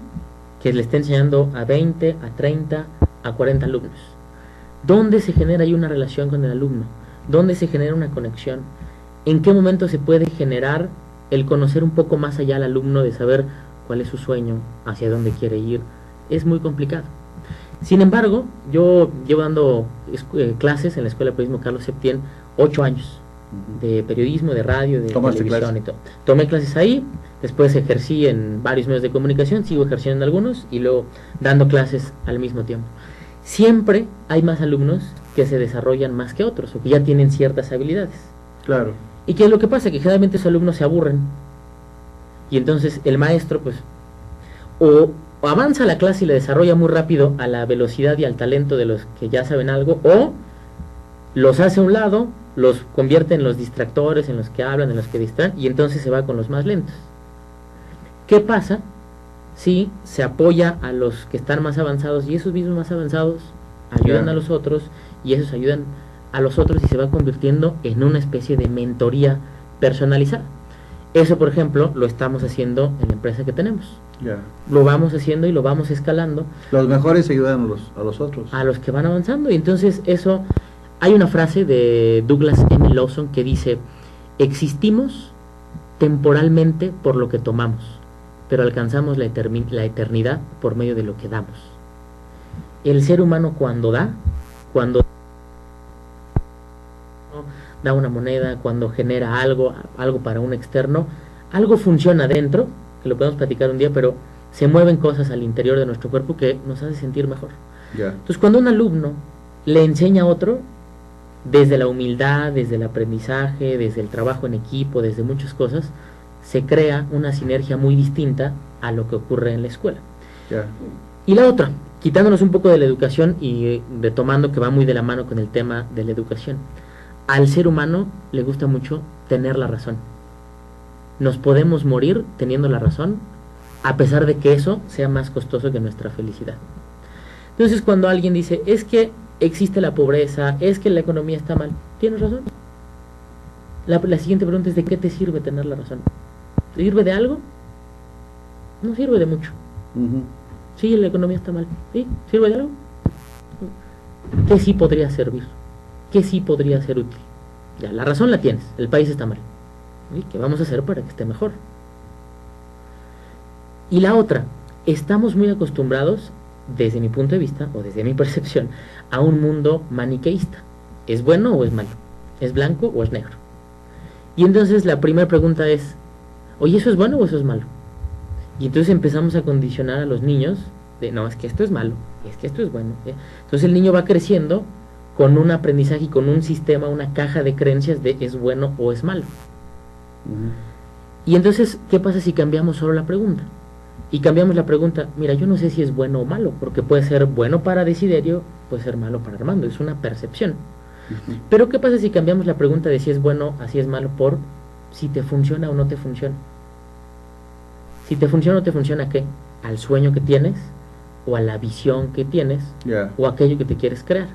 que le está enseñando a 20, a 30, a 40 alumnos. ¿Dónde se genera ahí una relación con el alumno? ¿Dónde se genera una conexión? ¿En qué momento se puede generar el conocer un poco más allá al alumno, de saber cuál es su sueño, hacia dónde quiere ir? Es muy complicado. Sin embargo, yo llevo dando clases en la Escuela de Periodismo Carlos Septién 8 años, de periodismo, de radio, de televisión y todo. Tomé clases ahí, después ejercí en varios medios de comunicación, sigo ejerciendo en algunos y luego dando clases al mismo tiempo. Siempre hay más alumnos que se desarrollan más que otros, o que ya tienen ciertas habilidades. Claro. ¿Y qué es lo que pasa? Que generalmente esos alumnos se aburren. Y entonces el maestro, pues, o avanza la clase y le desarrolla muy rápido a la velocidad y al talento de los que ya saben algo, o los hace a un lado, los convierte en los distractores, en los que hablan, en los que distraen, y entonces se va con los más lentos. ¿Qué pasa si se apoya a los que están más avanzados y esos mismos más avanzados ayudan a los otros y esos ayudan a los otros y se va convirtiendo en una especie de mentoría personalizada? Eso, por ejemplo, lo estamos haciendo en la empresa que tenemos. Lo vamos haciendo y lo vamos escalando. Los mejores ayudan a los otros. A los que van avanzando. Y entonces eso, hay una frase de Douglas M. Lawson que dice, existimos temporalmente por lo que tomamos, pero alcanzamos la eternidad por medio de lo que damos. El ser humano cuando da una moneda, cuando genera algo para un externo, algo funciona dentro, que lo podemos platicar un día, pero se mueven cosas al interior de nuestro cuerpo que nos hace sentir mejor. Entonces, cuando un alumno le enseña a otro, desde la humildad, desde el aprendizaje, desde el trabajo en equipo, desde muchas cosas, se crea una sinergia muy distinta a lo que ocurre en la escuela. Y la otra, quitándonos un poco de la educación y retomando que va muy de la mano con el tema de la educación, al ser humano le gusta mucho tener la razón. Nos podemos morir teniendo la razón, a pesar de que eso sea más costoso que nuestra felicidad. Entonces, cuando alguien dice, es que existe la pobreza, es que la economía está mal, tienes razón. La siguiente pregunta es, ¿de qué te sirve tener la razón? ¿Te sirve de algo? No sirve de mucho. Sí, la economía está mal. ¿Sí? ¿Sirve de algo? ¿Qué sí podría servir? ¿Qué sí podría ser útil? Ya, la razón la tienes, el país está mal. ¿Sí? ¿Qué vamos a hacer para que esté mejor? Y la otra, estamos muy acostumbrados, desde mi punto de vista, o desde mi percepción, a un mundo maniqueísta. ¿es bueno o es malo? ¿Es blanco o es negro? Y entonces la primera pregunta es, oye, ¿eso es bueno o eso es malo? Y entonces empezamos a condicionar a los niños de, no, es que esto es malo, es que esto es bueno. Entonces el niño va creciendo con un aprendizaje y con un sistema, una caja de creencias de es bueno o es malo. Y entonces, ¿qué pasa si cambiamos solo la pregunta? Y cambiamos la pregunta, mira, yo no sé si es bueno o malo, porque puede ser bueno para Desiderio, puede ser malo para Armando, es una percepción. Pero ¿qué pasa si cambiamos la pregunta de si es bueno a si es malo por si te funciona o no te funciona? Si te funciona o no te funciona, ¿qué? ¿Al sueño que tienes? ¿O a la visión que tienes? ¿O a aquello que te quieres crear?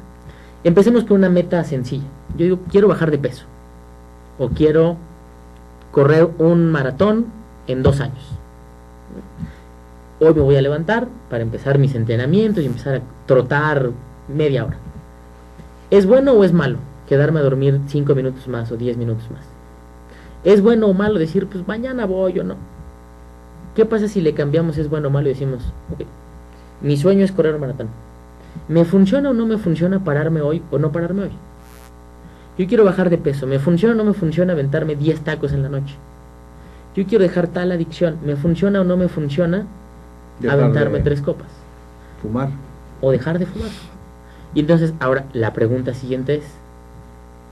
Empecemos con una meta sencilla. Yo digo, quiero bajar de peso. O quiero correr un maratón en 2 años. Hoy me voy a levantar para empezar mis entrenamientos y empezar a trotar media hora. ¿Es bueno o es malo quedarme a dormir 5 minutos más o 10 minutos más? ¿Es bueno o malo decir, pues mañana voy o no? ¿Qué pasa si le cambiamos es bueno o malo y decimos, ok, mi sueño es correr un maratón? ¿Me funciona o no me funciona pararme hoy o no pararme hoy? Yo quiero bajar de peso. ¿Me funciona o no me funciona aventarme 10 tacos en la noche? Yo quiero dejar tal adicción. ¿Me funciona o no me funciona aventarme 3 copas? Fumar. O dejar de fumar. Y entonces, ahora, la pregunta siguiente es,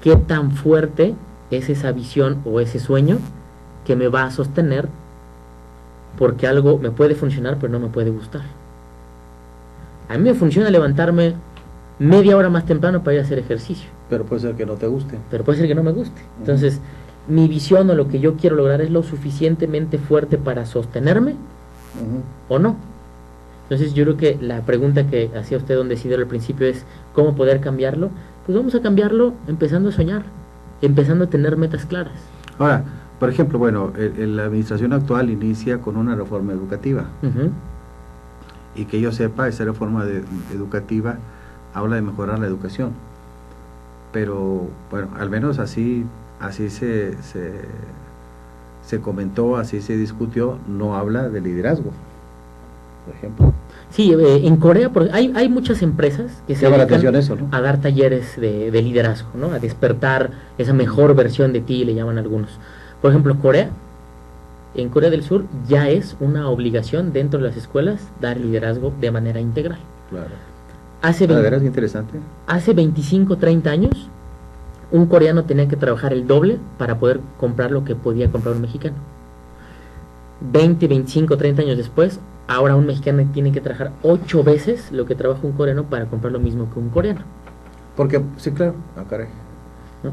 ¿qué tan fuerte es esa visión o ese sueño que me va a sostener? Porque algo me puede funcionar, pero no me puede gustar. A mí me funciona levantarme media hora más temprano para ir a hacer ejercicio. Pero puede ser que no te guste. Pero puede ser que no me guste. Entonces, mi visión o lo que yo quiero lograr es lo suficientemente fuerte para sostenerme o no. Entonces, yo creo que la pregunta que hacía usted don Desiderio al principio es ¿cómo poder cambiarlo? Pues vamos a cambiarlo empezando a soñar, empezando a tener metas claras. Ahora, por ejemplo, bueno, la administración actual inicia con una reforma educativa. Y que yo sepa, esa reforma educativa habla de mejorar la educación. Pero, bueno, al menos así se comentó, así se discutió, no habla de liderazgo, por ejemplo. Sí, en Corea hay muchas empresas que se dedican eso, ¿no? a dar talleres de liderazgo, ¿no? A despertar esa mejor versión de ti, le llaman algunos. Por ejemplo, en Corea del Sur ya es una obligación dentro de las escuelas dar liderazgo de manera integral. Claro. ¿Verdad? Es interesante. Hace 25, 30 años, un coreano tenía que trabajar el doble para poder comprar lo que podía comprar un mexicano. 20, 25, 30 años después, ahora un mexicano tiene que trabajar 8 veces lo que trabaja un coreano para comprar lo mismo que un coreano. Porque, sí, claro, caray. ¿No?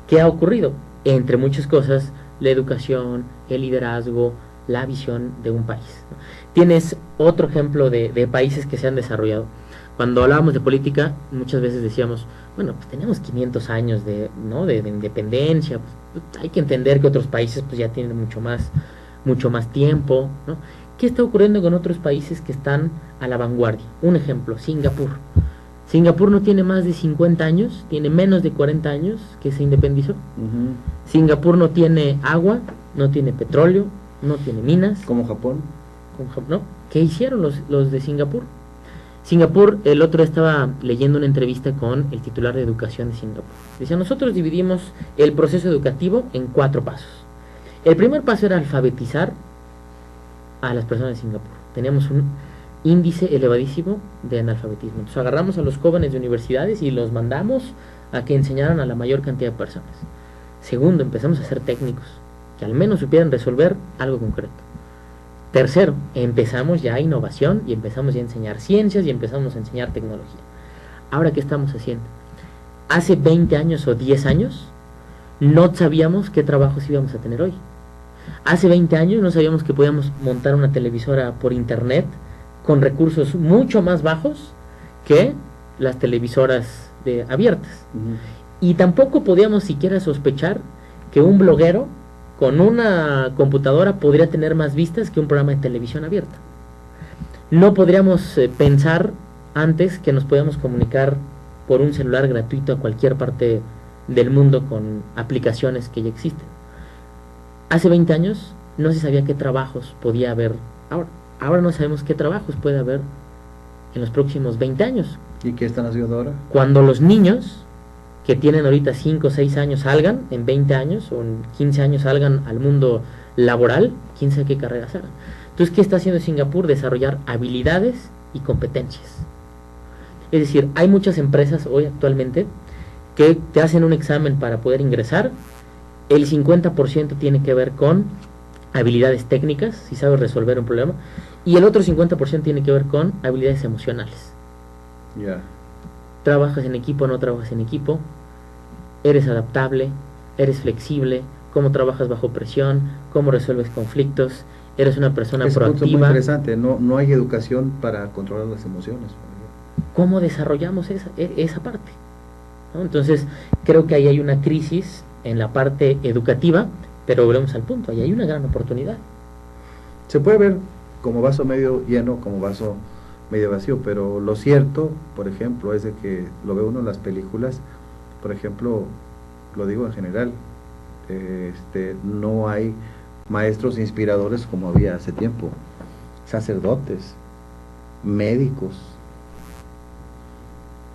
¿Qué ha ocurrido? Entre muchas cosas, la educación, el liderazgo, la visión de un país. Tienes otro ejemplo de países que se han desarrollado. Cuando hablábamos de política, muchas veces decíamos, bueno, pues tenemos 500 años de independencia, pues, hay que entender que otros países pues ya tienen mucho más tiempo, ¿no? ¿Qué está ocurriendo con otros países que están a la vanguardia? Un ejemplo, Singapur. Singapur no tiene más de 50 años, tiene menos de 40 años que se independizó. Singapur no tiene agua, no tiene petróleo, no tiene minas. ¿Como Japón? ¿No? ¿Qué hicieron los de Singapur? Singapur, el otro día estaba leyendo una entrevista con el titular de educación de Singapur. Decía, nosotros dividimos el proceso educativo en 4 pasos. El primer paso era alfabetizar a las personas de Singapur. Teníamos un índice elevadísimo de analfabetismo. Entonces agarramos a los jóvenes de universidades y los mandamos a que enseñaran a la mayor cantidad de personas. Segundo, empezamos a ser técnicos, que al menos supieran resolver algo concreto. Tercero, empezamos ya a innovación y empezamos ya a enseñar ciencias y empezamos a enseñar tecnología. Ahora, ¿qué estamos haciendo? Hace 20 años o 10 años no sabíamos qué trabajos íbamos a tener hoy. Hace 20 años no sabíamos que podíamos montar una televisora por internet con recursos mucho más bajos que las televisoras abiertas. Y tampoco podíamos siquiera sospechar que un bloguero con una computadora podría tener más vistas que un programa de televisión abierta. No podríamos pensar antes que nos podíamos comunicar por un celular gratuito a cualquier parte del mundo con aplicaciones que ya existen. Hace 20 años no se sabía qué trabajos podía haber ahora. Ahora no sabemos qué trabajos puede haber en los próximos 20 años. ¿Y qué están haciendo ahora? Cuando los niños que tienen ahorita 5 o 6 años salgan, en 20 años o en 15 años salgan al mundo laboral, quién sabe qué carreras hagan. Entonces, ¿qué está haciendo Singapur? Desarrollar habilidades y competencias. Es decir, hay muchas empresas hoy actualmente que te hacen un examen para poder ingresar, el 50% tiene que ver con habilidades técnicas, si sabes resolver un problema, y el otro 50% tiene que ver con habilidades emocionales. Trabajas en equipo, no trabajas en equipo, eres adaptable, eres flexible, cómo trabajas bajo presión, cómo resuelves conflictos, eres una persona proactiva. Es muy interesante, no hay educación para controlar las emociones. ¿Cómo desarrollamos esa parte? ¿No? Entonces, creo que ahí hay una crisis en la parte educativa, pero volvemos al punto, ahí hay una gran oportunidad. Se puede ver como vaso medio lleno, como vaso medio vacío, pero lo cierto, por ejemplo, es de que lo ve uno en las películas, por ejemplo, lo digo en general, no hay maestros inspiradores como había hace tiempo, sacerdotes, médicos,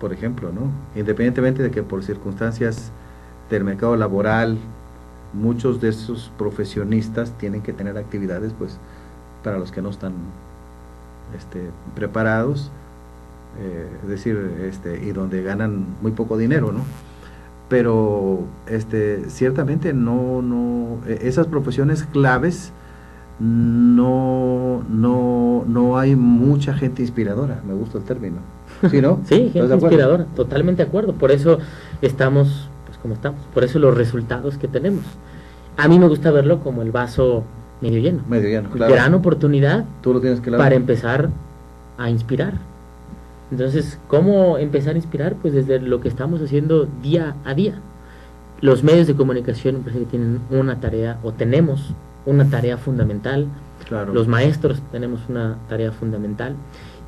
por ejemplo, ¿no? Independientemente de que por circunstancias del mercado laboral, muchos de esos profesionistas tienen que tener actividades, pues, para los que no están preparados, es decir, y donde ganan muy poco dinero, ¿no? Pero ciertamente esas profesiones claves no hay mucha gente inspiradora, me gusta el término. ¿Sí, no? Sí, gente inspiradora, totalmente de acuerdo. Por eso estamos pues como estamos, por eso los resultados que tenemos. A mí me gusta verlo como el vaso medio lleno. Medio lleno, claro. Gran oportunidad. Tú lo tienes que para empezar a inspirar. Entonces, ¿cómo empezar a inspirar? Pues desde lo que estamos haciendo día a día. Los medios de comunicación me parece que tienen una tarea, o tenemos una tarea fundamental. Claro. Los maestros tenemos una tarea fundamental.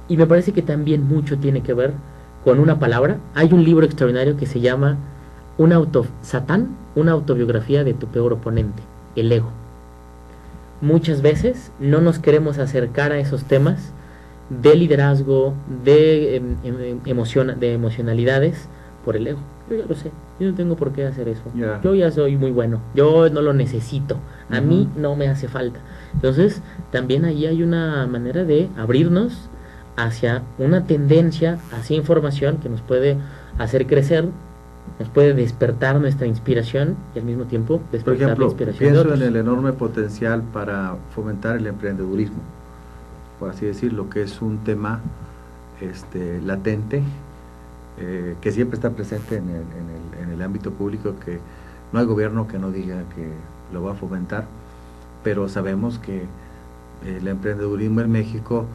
Y me parece que también mucho tiene que ver con una palabra. Hay un libro extraordinario que se llama Satán, una autobiografía de tu peor oponente, el ego. Muchas veces no nos queremos acercar a esos temas de liderazgo, de emocionalidades, por el ego. Yo ya lo sé, yo no tengo por qué hacer eso. Yo ya soy muy bueno, yo no lo necesito, a mí no me hace falta. Entonces, también ahí hay una manera de abrirnos hacia una tendencia, hacia información que nos puede hacer crecer, nos puede despertar nuestra inspiración y al mismo tiempo despertar, por ejemplo, la inspiración pienso de otros. en el enorme potencial para fomentar el emprendedurismo, por así decirlo, que es un tema latente, que siempre está presente en el ámbito público, que no hay gobierno que no diga que lo va a fomentar, pero sabemos que el emprendedurismo en México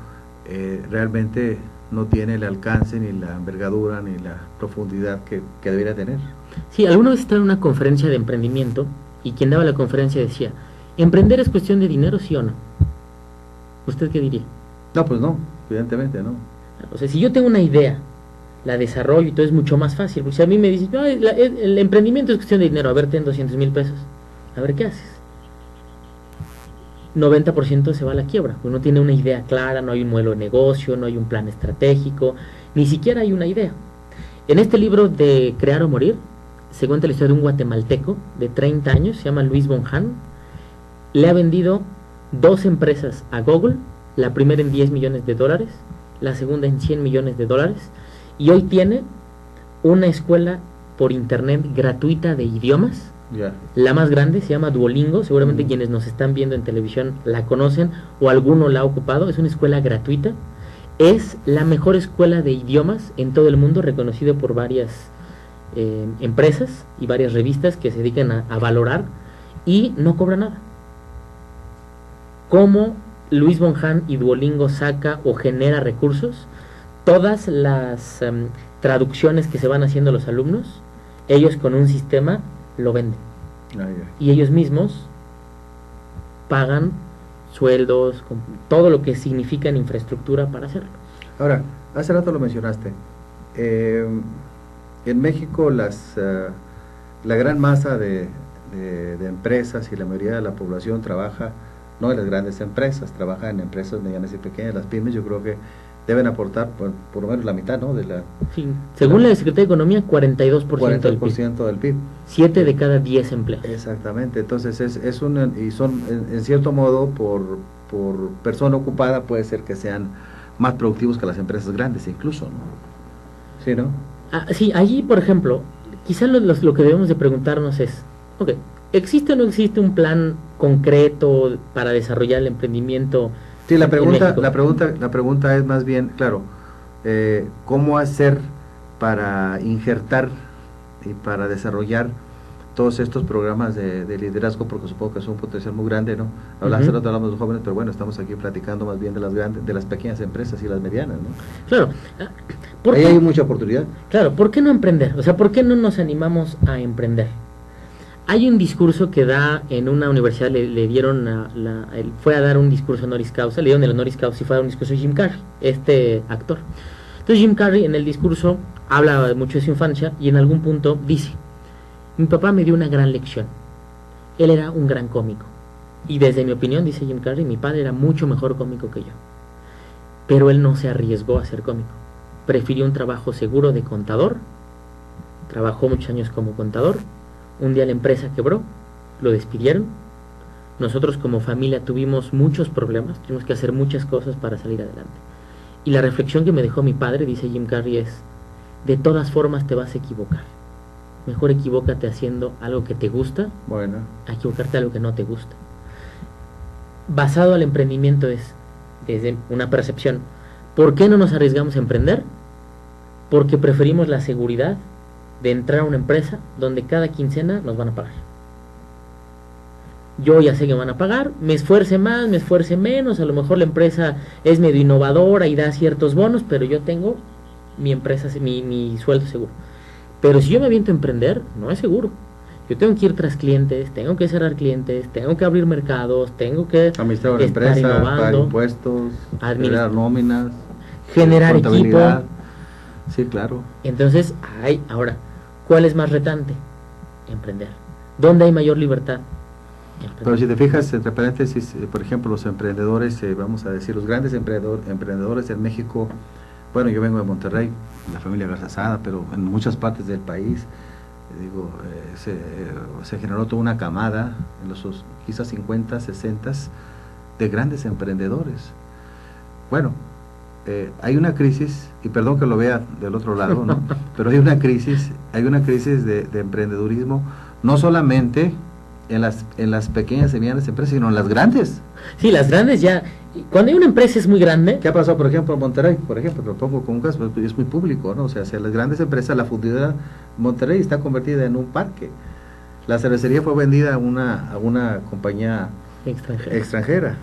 realmente no tiene el alcance, ni la envergadura, ni la profundidad que debería tener. Sí, alguna vez estaba en una conferencia de emprendimiento y quien daba la conferencia decía, ¿emprender es cuestión de dinero, sí o no? ¿Usted qué diría? No, pues no, evidentemente no. O sea, si yo tengo una idea, la desarrollo y todo es mucho más fácil. Porque si a mí me dicen, no, el emprendimiento es cuestión de dinero, a ver, ten 200,000 pesos, a ver, ¿qué haces? 90% se va a la quiebra, porque no tiene una idea clara, no hay un modelo de negocio, no hay un plan estratégico, ni siquiera hay una idea. En este libro de Crear o Morir, se cuenta la historia de un guatemalteco de 30 años, se llama Luis Bonján. Le ha vendido 2 empresas a Google, la primera en $10 millones, la segunda en $100 millones, y hoy tiene una escuela por internet gratuita de idiomas. La más grande se llama Duolingo, seguramente quienes nos están viendo en televisión la conocen o alguno la ha ocupado. Es una escuela gratuita, es la mejor escuela de idiomas en todo el mundo, reconocido por varias empresas y varias revistas que se dedican a valorar, y no cobra nada. ¿Cómo Luis Bonján y Duolingo saca o genera recursos? Todas las traducciones que se van haciendo los alumnos, ellos con un sistema lo venden. Y ellos mismos pagan sueldos, todo lo que significa en infraestructura para hacerlo. Ahora, hace rato lo mencionaste, en México la gran masa de empresas y la mayoría de la población trabaja no en las grandes empresas, trabaja en empresas medianas y pequeñas. Las pymes yo creo que deben aportar por lo menos la mitad, ¿no? Sí. Según la Secretaría de Economía, 42% del PIB. Del PIB. 7 de cada 10 empleos. Exactamente, entonces y son en cierto modo por persona ocupada puede ser que sean más productivos que las empresas grandes incluso, ¿no? Sí, ¿no? Sí, allí, por ejemplo, quizás lo que debemos de preguntarnos es, ok, ¿existe o no existe un plan concreto para desarrollar el emprendimiento? Sí, la México? pregunta es más bien, claro, ¿cómo hacer para injertar y para desarrollar todos estos programas de liderazgo? Porque supongo que es un potencial muy grande, ¿no? Hace rato hablamos de los jóvenes, pero bueno, estamos aquí platicando más bien de las pequeñas empresas y las medianas, ¿no? Claro. Ahí hay mucha oportunidad. Claro, ¿por qué no emprender? O sea, ¿por qué no nos animamos a emprender? Hay un discurso que da en una universidad, le dieron él fue a dar un discurso honoris causa, le dieron el honoris causa y fue a dar un discurso de Jim Carrey, este actor. Entonces Jim Carrey en el discurso habla mucho de su infancia y en algún punto dice: mi papá me dio una gran lección, él era un gran cómico, y desde mi opinión, dice Jim Carrey, mi padre era mucho mejor cómico que yo, pero él no se arriesgó a ser cómico, prefirió un trabajo seguro de contador, trabajó muchos años como contador. Un día la empresa quebró, lo despidieron, nosotros como familia tuvimos muchos problemas, tuvimos que hacer muchas cosas para salir adelante. Y la reflexión que me dejó mi padre, dice Jim Carrey, es: de todas formas te vas a equivocar, mejor equivócate haciendo algo que te gusta, a equivocarte a algo que no te gusta. Basado al emprendimiento es, desde una percepción, ¿por qué no nos arriesgamos a emprender? Porque preferimos la seguridad de entrar a una empresa donde cada quincena nos van a pagar. Yo ya sé que me van a pagar, me esfuerce más, me esfuerce menos, a lo mejor la empresa es medio innovadora y da ciertos bonos, pero yo tengo mi empresa, mi sueldo seguro. Pero si yo me aviento a emprender, no es seguro. Yo tengo que ir tras clientes, tengo que cerrar clientes, tengo que abrir mercados, tengo que administrar una empresa, pagar impuestos, generar nóminas, generar equipo. Sí, claro. Entonces, ahora, ¿cuál es más retante? Emprender. ¿Dónde hay mayor libertad? Emprender. Pero si te fijas, entre paréntesis, por ejemplo, los emprendedores, vamos a decir, los grandes emprendedores en México, bueno, yo vengo de Monterrey, la familia Garza Sada, pero en muchas partes del país, se generó toda una camada, en los quizás 50, 60, de grandes emprendedores. Bueno, hay una crisis, y perdón que lo vea del otro lado, ¿no? Pero hay una crisis de emprendedurismo, no solamente en las pequeñas y medianas empresas, sino en las grandes. Sí, las grandes ya, cuando hay una empresa es muy grande. ¿Qué ha pasado, por ejemplo, en Monterrey? Por ejemplo, lo pongo como un caso, es muy público, ¿no? O sea, las grandes empresas, la fundidora Monterrey está convertida en un parque. La cervecería fue vendida a una compañía extranjera.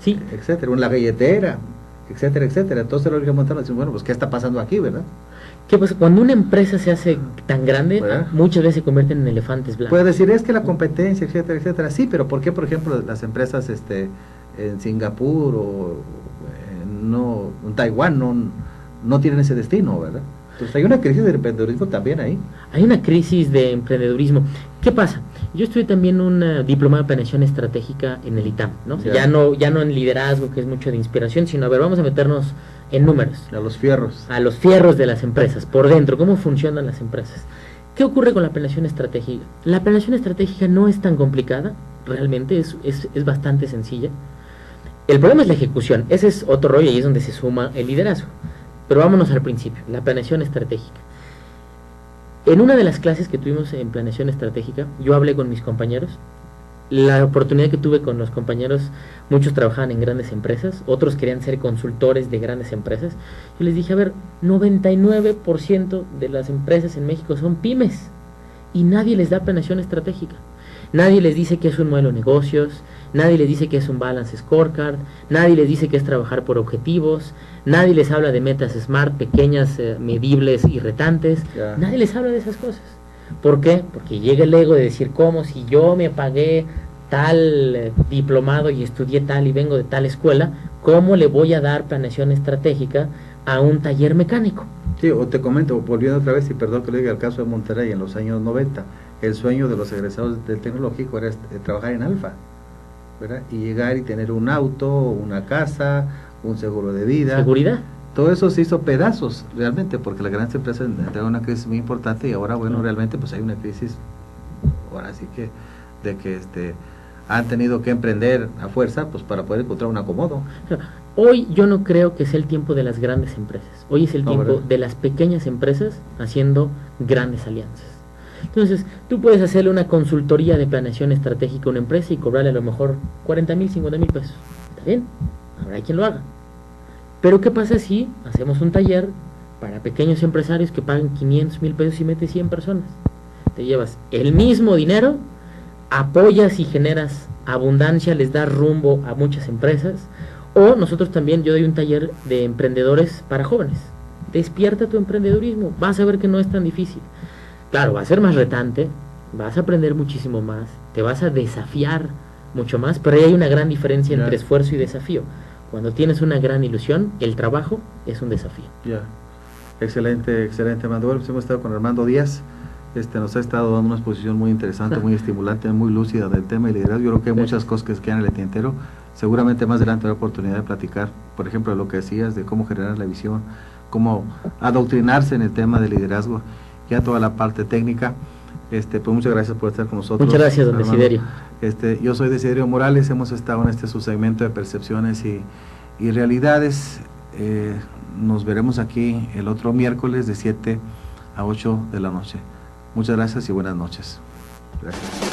Sí. Etcétera, la galletera, etcétera, etcétera. Entonces los que montaron dicen, bueno, pues ¿qué está pasando aquí, verdad? ¿Qué pasa? Cuando una empresa se hace tan grande, muchas veces se convierten en elefantes blancos. Puedes decir, es que la competencia, etcétera, etcétera. Sí, pero ¿por qué, por ejemplo, las empresas en Singapur o en Taiwán no tienen ese destino, verdad? Entonces hay una crisis de emprendedurismo también ahí. Hay una crisis de emprendedurismo. ¿Qué pasa? Yo estudié también un diplomado de planeación estratégica en el ITAM, ¿no? Ya no en liderazgo, que es mucho de inspiración, sino a ver, vamos a meternos en números. A los fierros. A los fierros de las empresas, por dentro, cómo funcionan las empresas. ¿Qué ocurre con la planeación estratégica? La planeación estratégica no es tan complicada, realmente es bastante sencilla. El problema es la ejecución, ese es otro rollo y es donde se suma el liderazgo. Pero vámonos al principio, la planeación estratégica. En una de las clases que tuvimos en planeación estratégica, yo hablé con mis compañeros. La oportunidad que tuve con los compañeros, muchos trabajaban en grandes empresas, otros querían ser consultores de grandes empresas. Yo les dije, a ver, 99% de las empresas en México son pymes y nadie les da planeación estratégica. Nadie les dice que es un modelo de negocios, nadie les dice que es un balance scorecard, nadie les dice que es trabajar por objetivos, nadie les habla de metas SMART, pequeñas, medibles y retantes, nadie les habla de esas cosas. ¿Por qué? Porque llega el ego de decir, ¿cómo? Si yo me pagué tal diplomado y estudié tal y vengo de tal escuela, ¿cómo le voy a dar planeación estratégica a un taller mecánico? Sí, o te comento, volviendo otra vez, y perdón que le diga el caso de Monterrey, en los años 90, el sueño de los egresados del tecnológico era trabajar en Alfa, ¿verdad? Y llegar y tener un auto, una casa, un seguro de vida. Seguridad. todo eso se hizo pedazos realmente, porque las grandes empresas entraron en una crisis muy importante y ahora, bueno, realmente pues hay una crisis, ahora sí que, de que han tenido que emprender a fuerza pues para poder encontrar un acomodo. Hoy yo no creo que sea el tiempo de las grandes empresas, hoy es el tiempo ¿verdad? de las pequeñas empresas haciendo grandes alianzas. Entonces, tú puedes hacerle una consultoría de planeación estratégica a una empresa y cobrarle a lo mejor 40,000, 50,000 pesos. ¿Está bien? Habrá quien lo haga. Pero ¿qué pasa si hacemos un taller para pequeños empresarios que pagan 500,000 pesos y metes 100 personas? Te llevas el mismo dinero, apoyas y generas abundancia, les das rumbo a muchas empresas. O nosotros también, yo doy un taller de emprendedores para jóvenes. Despierta tu emprendedurismo, vas a ver que no es tan difícil. Claro, va a ser más retante, vas a aprender muchísimo más, te vas a desafiar mucho más, pero ahí hay una gran diferencia entre esfuerzo y desafío. Cuando tienes una gran ilusión, el trabajo es un desafío. Ya, excelente, excelente, Armando. Bueno, pues hemos estado con Armando Díaz, nos ha estado dando una exposición muy interesante, muy estimulante, muy lúcida del tema de liderazgo. Yo creo que hay muchas cosas que quedan en el tintero. Seguramente más adelante habrá oportunidad de platicar, por ejemplo, de lo que decías, de cómo generar la visión, cómo adoctrinarse en el tema de liderazgo, ya toda la parte técnica. Pues muchas gracias por estar con nosotros. Muchas gracias, don Armando. Desiderio. Yo soy Desiderio Morales, hemos estado en su segmento de percepciones y realidades. Nos veremos aquí el otro miércoles de 7 a 8 de la noche. Muchas gracias y buenas noches. Gracias.